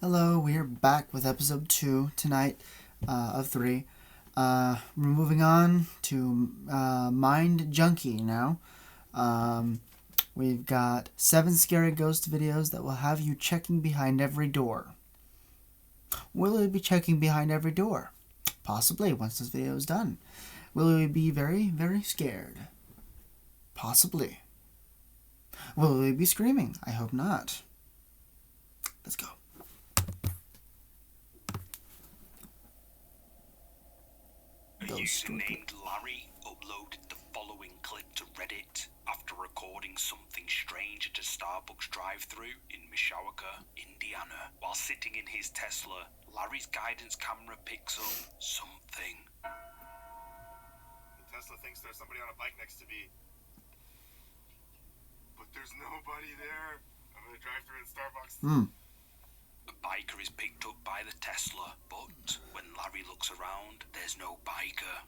Hello, we're back with episode 2 tonight of 3. We're moving on to Mind Junkie now. We've got 7 scary ghost videos that will have you checking behind every door. Will we be checking behind every door? Possibly, once this video is done. Will we be very, very scared? Possibly. Will we be screaming? I hope not. Let's go. A user named Larry uploaded the following clip to Reddit after recording something strange at a Starbucks drive-thru in Mishawaka, Indiana. While sitting in his Tesla, Larry's guidance camera picks up something. The Tesla thinks there's somebody on a bike next to me. But there's nobody there. I'm gonna drive through in Starbucks. A biker is picked up by the Tesla, but when Larry looks around, there's no biker.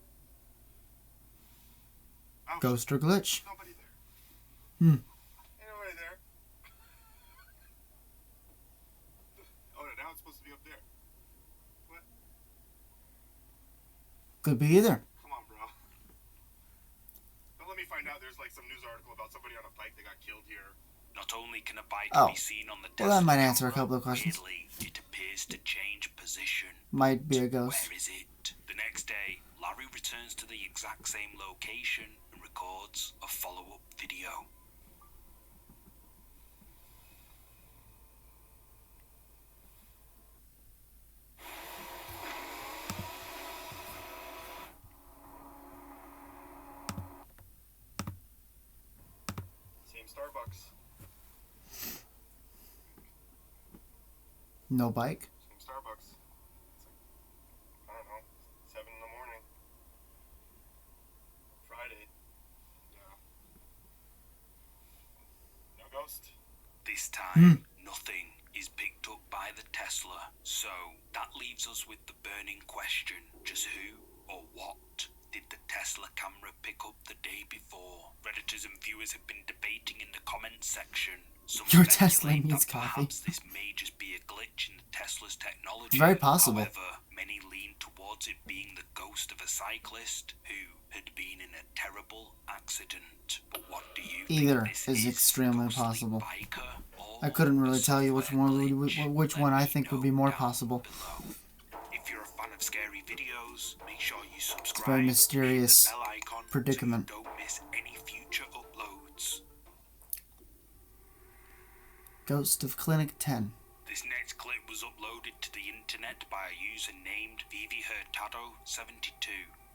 Ouch. Ghost or glitch? Nobody there. Ain't nobody there. Oh, now it's supposed to be up there. What? Could be either. Come on, bro. Don't let me find out there's like some news article about somebody on a bike that got killed here. Not only can a biker be seen on the Tesla Well, that might answer a camera, couple of questions. weirdly, it appears to change position. Might be a ghost. Where is it? The next day, Larry returns to the exact same location and records a follow-up video. Same Starbucks. No bike? Same Starbucks. It's like, I don't know, 7 in the morning. Friday. Yeah. No ghost. This time, nothing is picked up by the Tesla, so that leaves us with the burning question: just who or what did the Tesla camera pick up the day before? Redditors and viewers have been debating in the comments section. Some Your speculate Tesla needs that coffee. perhaps this may just be a glitch in the Tesla's technology. Very possible. However, many lean towards it being the ghost of a cyclist who had been in a terrible accident. But what do you Either think this is extremely ghostly possible. biker or I couldn't really a tell you which software one glitch? which Let one I me think would know be more down possible. below. If you're a fan of scary videos, make sure you subscribe. very and hit the mysterious bell icon predicament. so you don't miss any future uploads. Ghost of Clinic 10. This next clip was uploaded to the internet by a user named Vivi Hurtado72,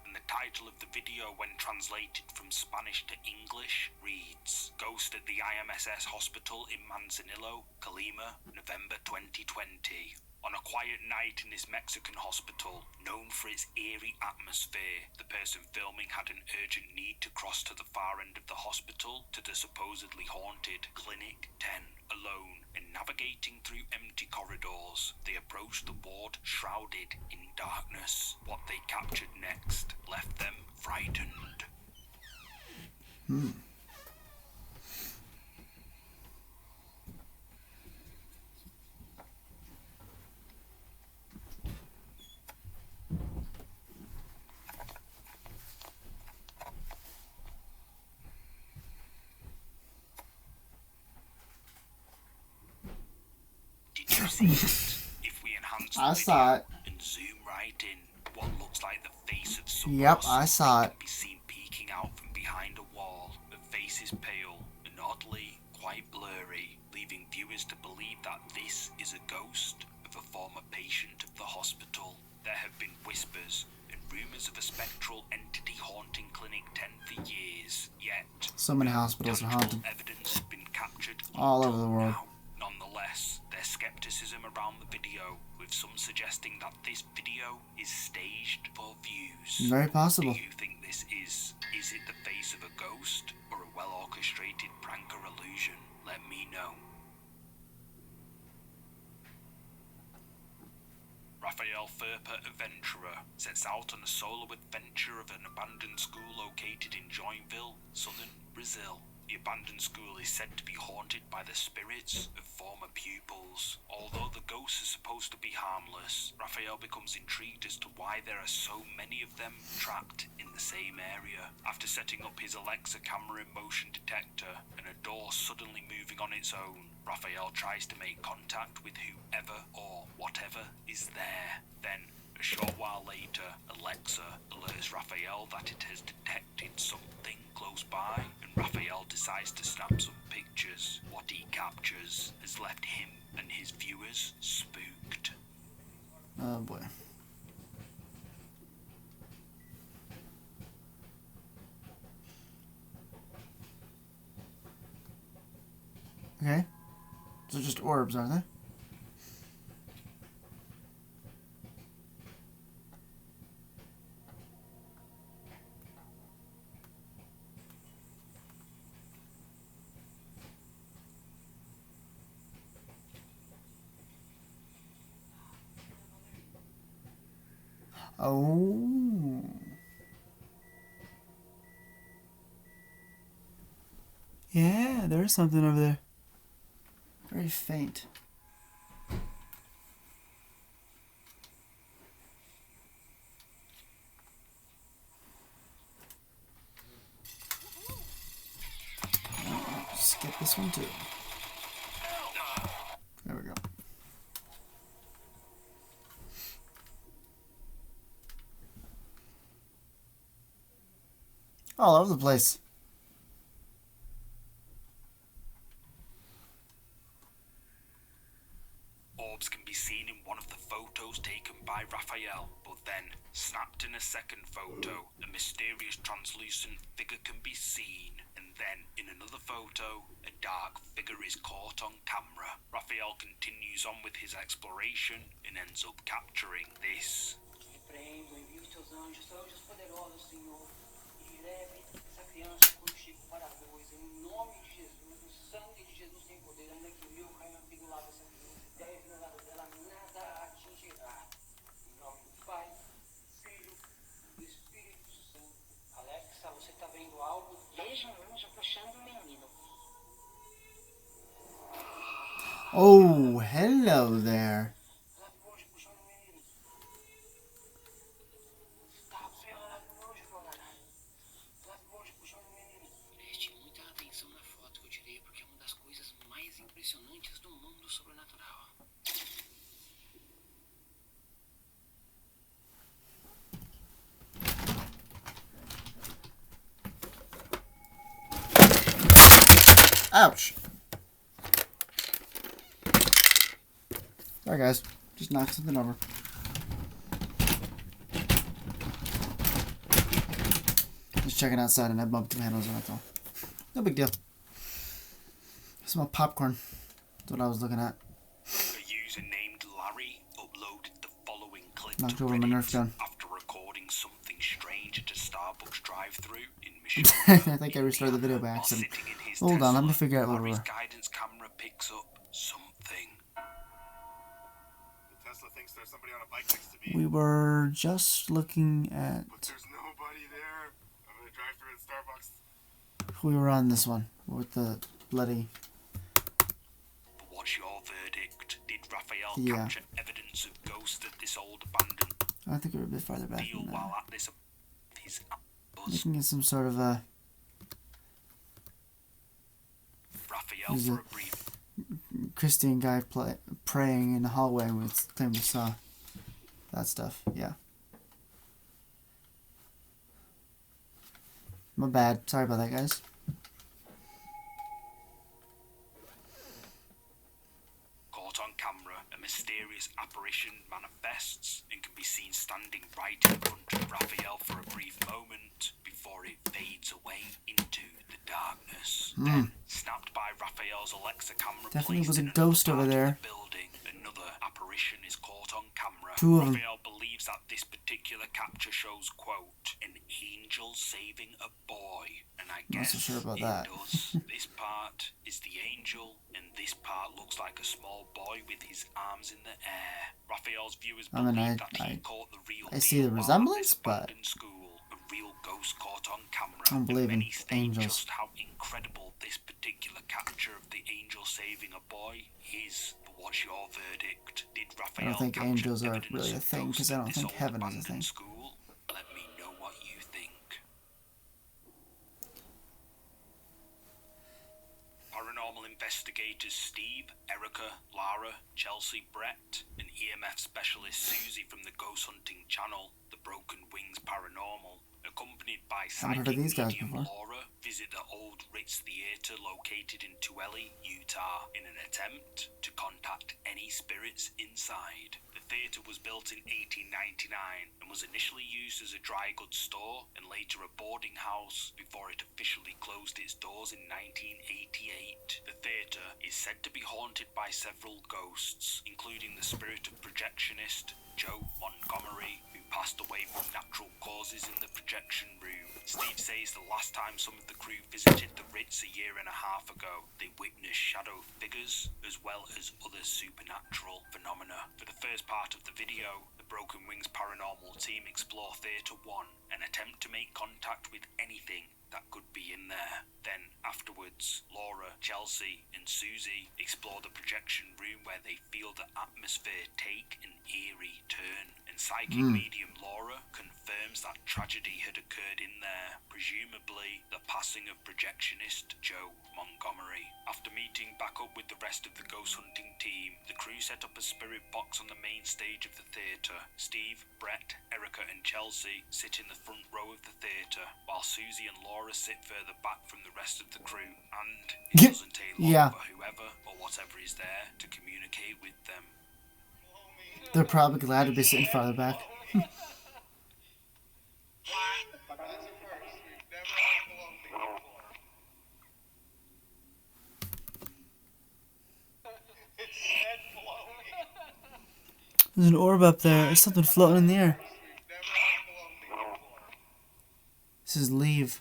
and the title of the video, when translated from Spanish to English, reads: Ghost at the IMSS Hospital in Manzanillo, Colima, November 2020. On a quiet night in this Mexican hospital, known for its eerie atmosphere, the person filming had an urgent need to cross to the far end of the hospital to the supposedly haunted Clinic 10. Alone and navigating through empty corridors, they approached the ward shrouded in darkness. What they captured next left them frightened. Did you see it? If we enhance the I saw it. video and zoom right in, what looks like the face of someone Yep, or I something saw it. can be seen peeking out from behind a wall. The face is pale and oddly quite blurry, leaving viewers to believe that this is a ghost of a former patient of the hospital. There have been whispers and rumours of a spectral entity haunting Clinic 10 for years, yet So many hospitals are haunted. tangible evidence has been captured All over until the world. now. Nonetheless, there's skepticism around the video, with some suggesting that this video is staged for views. Very possible. Do you think this is it the face of a ghost or a well-orchestrated prank or illusion? Let me know. Raphael Ferper Adventurer sets out on a solo adventure of an abandoned school located in Joinville, southern Brazil. The abandoned school is said to be haunted by the spirits of former pupils. Although the ghosts are supposed to be harmless, Raphael becomes intrigued as to why there are so many of them trapped in the same area. After setting up his Alexa camera and motion detector and a door suddenly moving on its own, Raphael tries to make contact with whoever or whatever is there. Then, a short while later, Alexa alerts Raphael that it has detected something close by, and Raphael decides to snap some pictures. What he captures has left him and his viewers spooked. Oh boy. Okay. Those are just orbs, aren't they? Oh. Yeah, there's something over there. Very faint. Skip this one too. There we go. All over the place. Orbs can be seen in one of the photos taken by Raphael, but then, snapped in a second photo, a mysterious translucent figure can be seen, and then, in another photo, a dark figure is caught on camera. Raphael continues on with his exploration and ends up capturing this. Oh, hello there. Preste muita atenção na foto que eu tirei, porque é uma das coisas mais impressionantes do mundo sobrenatural. Ouch. Sorry guys, just knocked something over. Just checking outside and I bumped some handles and that's all. No big deal. I smell popcorn. That's what I was looking at. A user named Larry uploaded the following clip Knocked to over my Nerf Reddit gun. after recording something strange at a Starbucks drive-thru in Mission. I think I restarted the video by While accident. sitting in his Hold on, let me Tesla, figure out what Larry's we're... guidance camera picks up something. The Tesla thinks there's somebody on a bike next to me. We were just looking But at... there's nobody there. I'm gonna drive through at Starbucks. We were on this one with the bloody... But what's your verdict? Did Raphael Yeah. capture evidence of ghosts at this old abandoned I think we were a bit farther back deal than that. while at this his Looking at some sort of a... Raphael There's for a- a brief Christian guy praying in the hallway and we claimed we saw that stuff. Yeah. My bad. Sorry about that, guys. caught on camera, a mysterious apparition manifests and can be seen standing right in front of Raphael for a brief moment before it fades away into the darkness. Then, snapped by Raphael's Alexa camera, Definitely placed was a in another ghost over part of there. the building, another apparition is caught on camera. Two of 'em. Raphael believes that this particular capture shows, quote, an angel saving a boy. And I Not guess so sure about it that. does. This part is the angel, and this part looks like a small boy with his arms in the air. Raphael's viewers I mean, believe that he I caught the real see the deal while at resemblance, this but- abandoned school. A real ghost caught on camera. I don't believe in Many state angels. just how incredible this particular capture of the angel saving a boy is. But what's your verdict? Did I Raphael don't think capture angels are evidence really a of thing, ghosts because I at don't this think old heaven is a abandoned thing. School? Let me know what you think. Paranormal investigators Steve, Erica, Lara, Chelsea, Brett, and EMF specialist Susie from the Ghost Hunting channel, The Broken Wings Paranormal, accompanied by Haven't heard of psychic these guys medium before. Laura, visit the old Ritz Theatre located in Tooele, Utah, in an attempt to contact any spirits inside. The theatre was built in 1899 and was initially used as a dry goods store and later a boarding house before it officially closed its doors in 1988. The theatre is said to be haunted by several ghosts, including the spirit of projectionist Joe Montgomery, who passed away from natural causes in the projection room. Steve says the last time some of the crew visited the Ritz a year and a half ago, they witnessed shadow figures as well as other supernatural phenomena. For the first part of the video, the Broken Wings Paranormal team explore Theatre 1 and attempt to make contact with anything that could be in there. Then, afterwards, Laura, Chelsea, and Susie explore the projection room where they feel the atmosphere take an eerie turn. And psychic medium Laura confirms that tragedy had occurred in there, presumably the passing of projectionist Joe Montgomery. After meeting back up with the rest of the ghost hunting team, the crew set up a spirit box on the main stage of the theatre. Steve, Brett, Erica, and Chelsea sit in the front row of the theatre, while Susie and Laura sit further back from the rest of the crew, and it doesn't take long Yeah. for whoever or whatever is there to communicate with them. They're probably glad to be sitting farther back. There's an orb up there. There's something floating in the air. This is leave.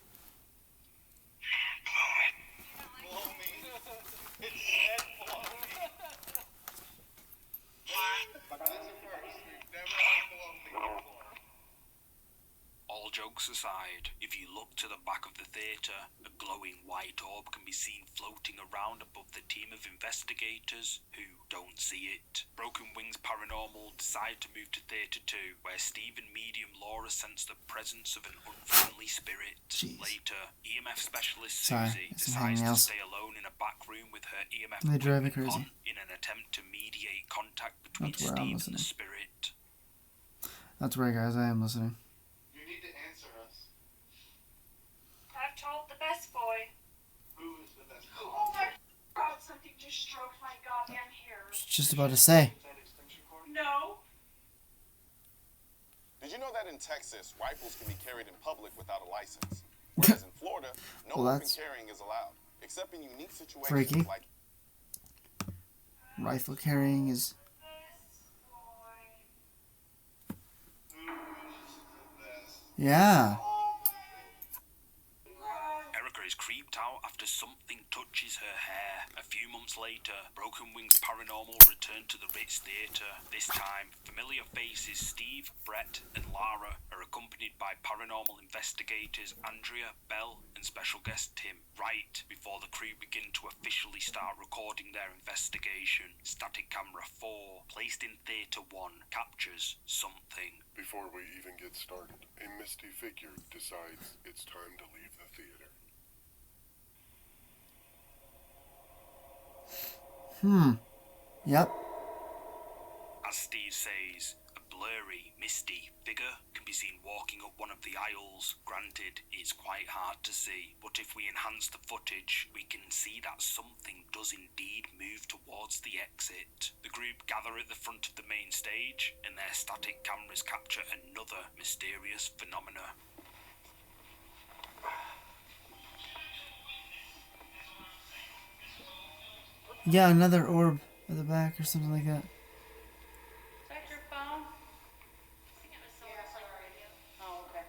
All jokes aside, if you look to the back of the theatre, a glowing white orb can be seen floating around above the team of investigators who don't see it. Broken Wings Paranormal decide to move to Theatre 2, where Steve and medium Laura sense the presence of an unfriendly spirit. Jeez. Later, EMF specialist Sorry, Susie it's some decides to hangnails. stay alone in a back room with her EMF They drive me equipment crazy. on in an attempt to mediate contact between That's where I'm Steve and the listening. spirit. That's right, guys. I am listening. You need to answer us. I've told the best boy. Who is the best? Oh my god, something just stroked my goddamn hair. Just about to say. That extension cord? No. Did you know that in Texas, rifles can be carried in public without a license? Whereas in Florida, no Well, open that's carrying is allowed, except in unique situations freaky. like Rifle carrying is. Yeah. Erica is creeped out after something touches her hair. A few months later, Broken Wings Paranormal return to the Ritz Theatre. This time, familiar faces Steve, Brett, and Lara are accompanied by paranormal investigators Andrea, Bell, and special guest Tim. Right before the crew begin to officially start recording their investigation, static camera 4, placed in Theatre 1, captures something. Before we even get started, a misty figure decides it's time to leave the theater. Yep. As Steve says, a blurry, misty figure can be seen walking up one of the aisles. Granted, it's quite hard to see, but if we enhance the footage, we can see that something does indeed move towards the exit. The group gather at the front of the main stage, and their static cameras capture another mysterious phenomena. Yeah, another orb at the back or something like that. Is that your phone? I think it was someone else's radio. Oh, okay.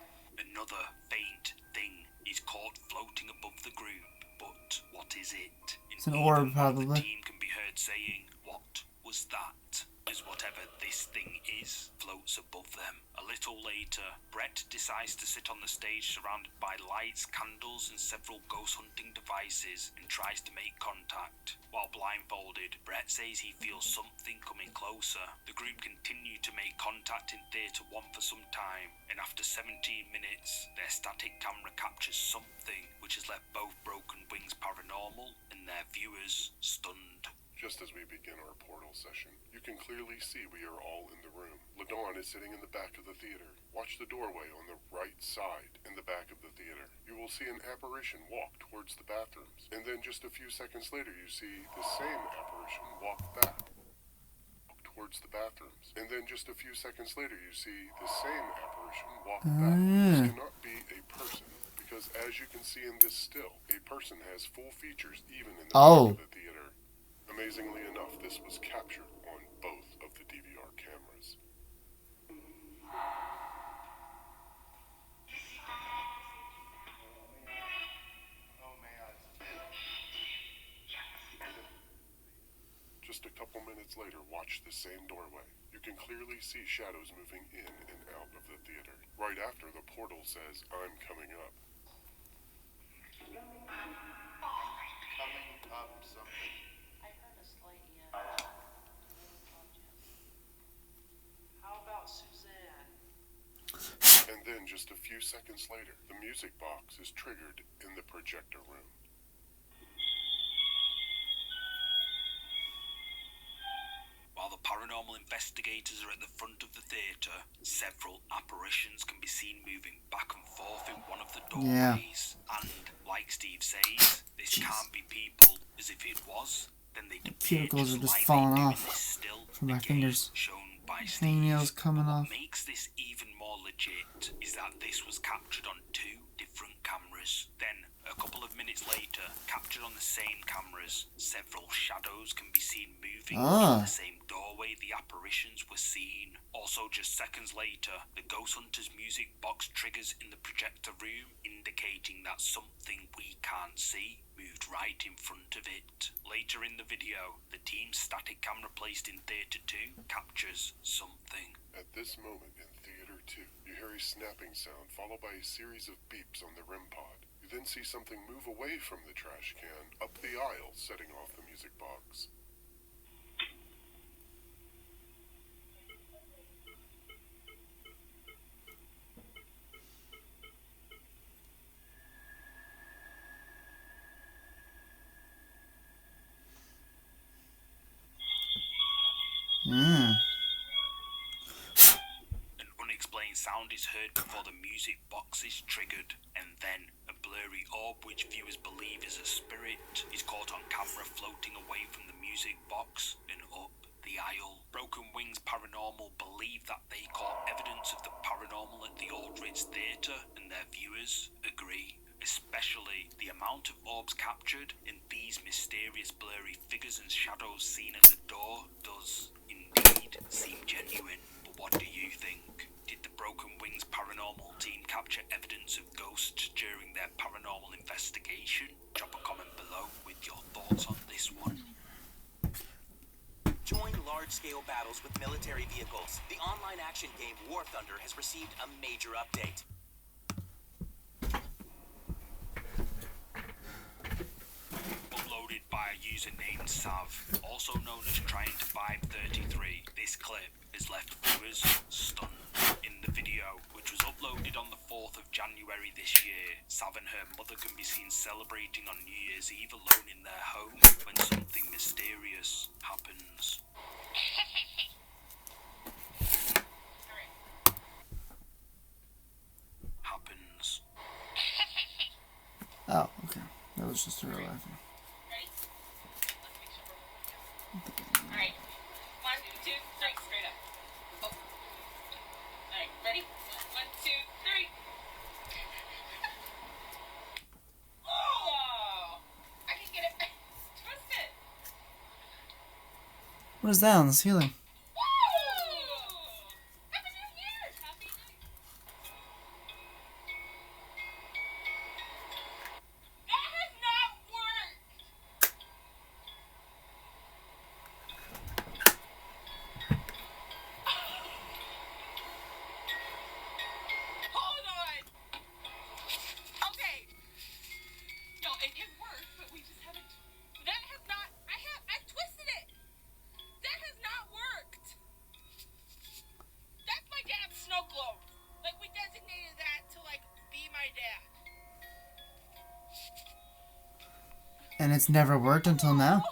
Another faint thing is caught floating above the group, but what is it? It's an Neither orb, one of probably. The team can be heard saying, "What was that, as whatever this thing is floats above them. A little later, Brett decides to sit on the stage surrounded by lights, candles, and several ghost hunting devices and tries to make contact. While blindfolded, Brett says he feels something coming closer. The group continue to make contact in Theatre 1 for some time, and after 17 minutes, their static camera captures something which has left both Broken Wings Paranormal and their viewers stunned. Just as we begin our portal session, you can clearly see we are all in the room. LaDawn is sitting in the back of the theater. Watch the doorway on the right side in the back of the theater. You will see an apparition walk towards the bathrooms. And then just a few seconds later, you see the same apparition walk back towards the bathrooms. And then just a few seconds later, you see the same apparition walk back. This cannot be a person, because as you can see in this still, a person has full features even in the back of the theater. Amazingly enough, this was captured on both of the DVR cameras. Just a couple minutes later, watch the same doorway. You can clearly see shadows moving in and out of the theater. Right after, the portal says, "I'm coming up." Coming up something. I heard a slight yes. How about Suzanne? And then just a few seconds later, the music box is triggered in the projector room. While the paranormal investigators are at the front of the theatre, several apparitions can be seen moving back and forth in one of the doorways. And, like Steve says, this can't be people, as if it was, then they'd appear Cuticles are just like falling they do in off this still from my again fingers. shown by Hangnails Steve. coming What off. makes this even more legit is that this was captured on 2 different cameras. Then, a couple of minutes later, captured on the same cameras, several shadows can be seen moving in the same doorway the apparitions were seen. Also, just seconds later, the Ghost Hunter's music box triggers in the projector room, indicating that something we can't see moved right in front of it. Later in the video, the team's static camera placed in Theatre 2 captures something. At this moment in Theater 2, you hear a snapping sound followed by a series of beeps on the REM pod. You then see something move away from the trash can up the aisle, setting off the music box. An unexplained sound is heard before the music box is triggered, and then a blurry orb which viewers believe is a spirit is caught on camera floating away from the music box and up the aisle. Broken Wings Paranormal believe that they caught evidence of the paranormal at the Aldridge Theatre, and their viewers agree. Especially the amount of orbs captured and these mysterious blurry figures and shadows seen at the door does indeed seem genuine. But what do you think? Did the Broken Wings Paranormal team capture evidence of ghosts during their paranormal investigation? Drop a comment below with your thoughts on this one. Join large-scale battles with military vehicles. The online action game War Thunder has received a major update. Uploaded by a user named Sav, also known as Trying to 533. This clip has left viewers stunned. In the video, which was uploaded on the 4th of January this year, Sav and her mother can be seen celebrating on New Year's Eve alone in their home when something mysterious happens. Oh, okay. That was just her laughing. Ready? Let's make sure we're moving. Alright. 1, 2, 3, straight up. Oh. Alright, ready? 1, 2, 3. Oh! I can get it. Twist it. What is that on the ceiling? Happy New Year! Happy New Year! That has not worked! And it's never worked until now.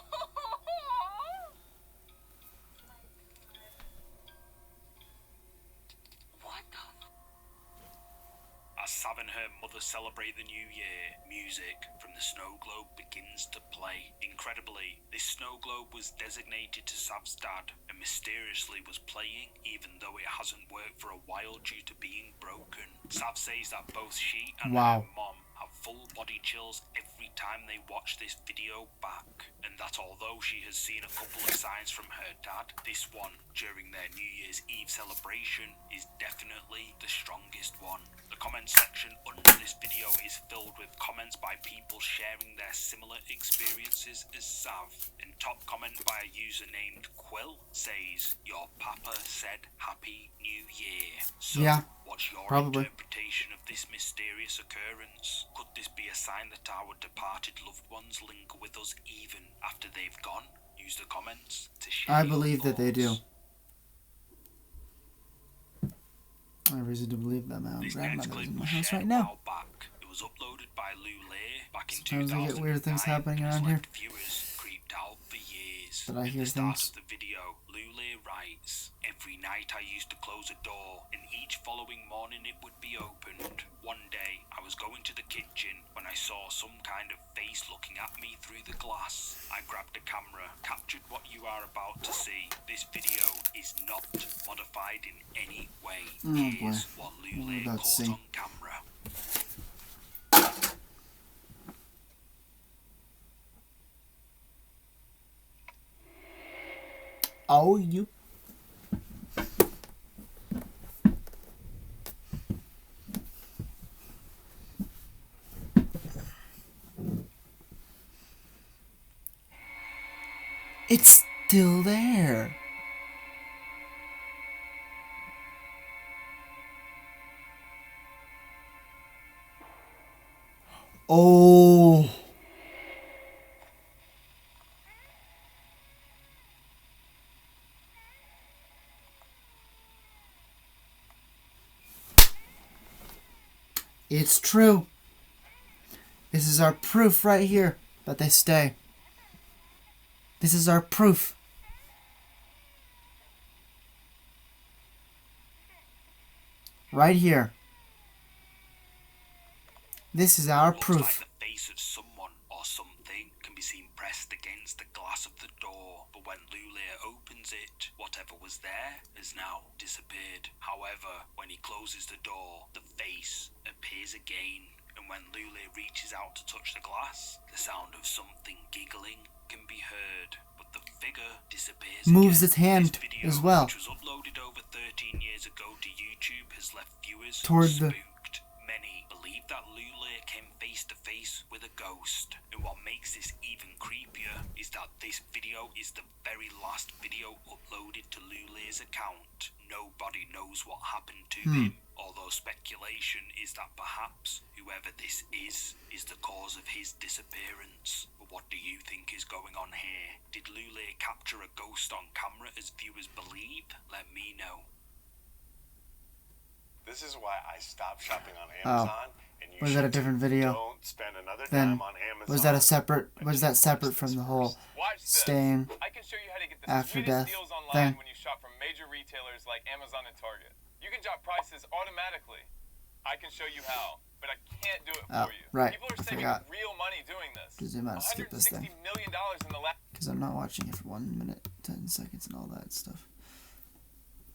As Sav and her mother celebrate the new year, music from the snow globe begins to play. Incredibly, this snow globe was designated to Sav's dad and mysteriously was playing even though it hasn't worked for a while due to being broken. Sav says that both she and her mom have full body chills every time they watch this video back, and that although she has seen a couple of signs from her dad, this one during their New Year's Eve celebration is definitely the strongest one. The comment section under this video is filled with comments by people sharing their similar experiences as Sav, and top comment by a user named Quill says, "Your papa said Happy New Year." So, what's your interpretation of this mysterious occurrence? Could this be a sign that our departed loved ones linger with us even after they've gone? Use the comments to share. I believe that they do. I have reason to believe that my own grandmother is in my house right now. It was uploaded by Lule back in Sometimes I get weird things happening around here. Viewers creeped out for years. But I hear things. At the video, Lule writes, "Every night I used to close a door, and each following morning it would be opened. One day, I was going to the kitchen when I saw some kind of face looking at me through the glass. I grabbed a camera, captured what you are about to see. This video is not modified in any way. Here's what Lule caught on camera." Oh, you. It's still there. Oh. It's true. This is our proof right here that they stay. This is our proof. Right here. This is our proof. Looks like the face of someone or something can be seen pressed against the glass of the door, but when Lule opens it, whatever was there has now disappeared. However, when he closes the door, the face appears again, and when Lule reaches out to touch the glass, the sound of something giggling can be heard, but the figure disappears Moves again. its hand This video, as well. which was uploaded over 13 years ago to YouTube, has left viewers Toward the- spooked. Many believe that Lule came face to face with a ghost, and what makes this even creepier is that this video is the very last video uploaded to Lule's account. Nobody knows what happened to him, although speculation is that perhaps whoever this is the cause of his disappearance. But what do you think is going on here? Did Lule capture a ghost on camera as viewers believe? Let me know. This is why I stopped shopping on Amazon. And you Was that a should too. different video? Don't spend another Then dime on Amazon. was that a separate? Was that separate from the whole Watch this. staying I can show you how to get the after sweetest death deals online thing? when you shop from major retailers like Amazon and Target. You can drop prices automatically. I can show you how, but I can't do it for you. Right. People are I saving forgot. real money doing this. To zoom out, skip this thing. $160 million in the last. Because I'm not watching it for 1 minute, 10 seconds, and all that stuff.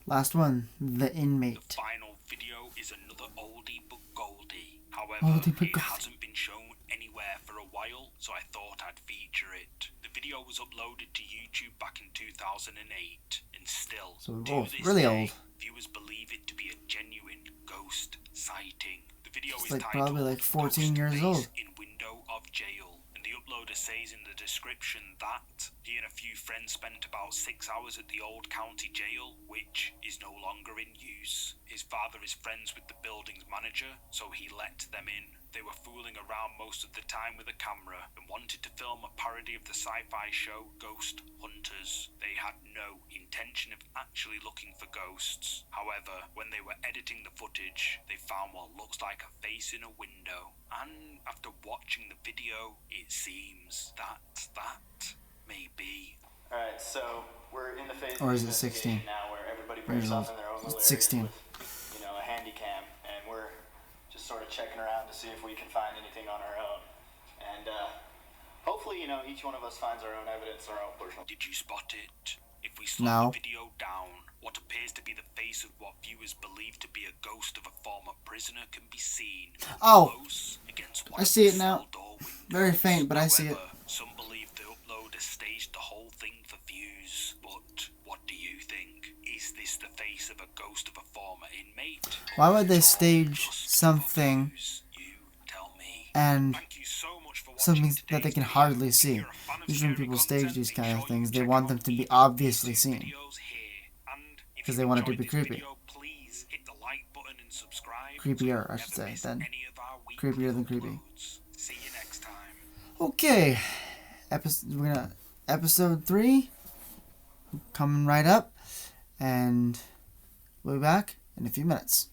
Last one, The Inmate. The final video is another oldie but goldie. However, Oldie but it goldie. hasn't been shown anywhere for a while, so I thought I'd feature it. The video was uploaded to YouTube back in 2008, and still, So to old, this really day, old. viewers believe it to be a genuine ghost sighting. The video It's is like titled probably like 14 Ghost years Face old. in Window of Jail, and the uploader says in the description that he and a few friends spent about 6 hours at the old county jail, which is no longer in use. His father is friends with the building's manager, so he let them in. They were fooling around most of the time with a camera and wanted to film a parody of the sci-fi show Ghost Hunters. They had no intention of actually looking for ghosts. However, when they were editing the footage, they found what looks like a face in a window. And after watching the video, it seems that may be. Alright, so we're in the phase Or of is it 16? investigation now where everybody breaks off in their own little It's 16. areas with, you know, a handy cam, and we're just sort of checking around to see if we can find anything on our own. And hopefully, you know, each one of us finds our own evidence, our own personal. Did you spot it? If we slow No. the video down, what appears to be the face of what viewers believe to be a ghost of a former prisoner can be seen. Oh, Close against one I of see the it now. cell door windows. Very faint, but I see it. However, some believe the uploader staged the whole thing for views. But what do you think? Is this the face of a ghost of a former inmate? Why would they Or stage just something for views? You tell me. and Thank you so much for watching something that they today's can video. hardly If see? you're a fan of Usually when scary people stage content, these make kind of sure you things, they check want out them to be these obviously seen. videos here. And if 'Cause you they want it to enjoyed be this creepy. video, please hit the like button and subscribe Creepier, so I you should never say, miss then. any of our weekly Creepier than creepy. uploads. See you next time. Okay, episode 3 coming right up, and we'll be back in a few minutes.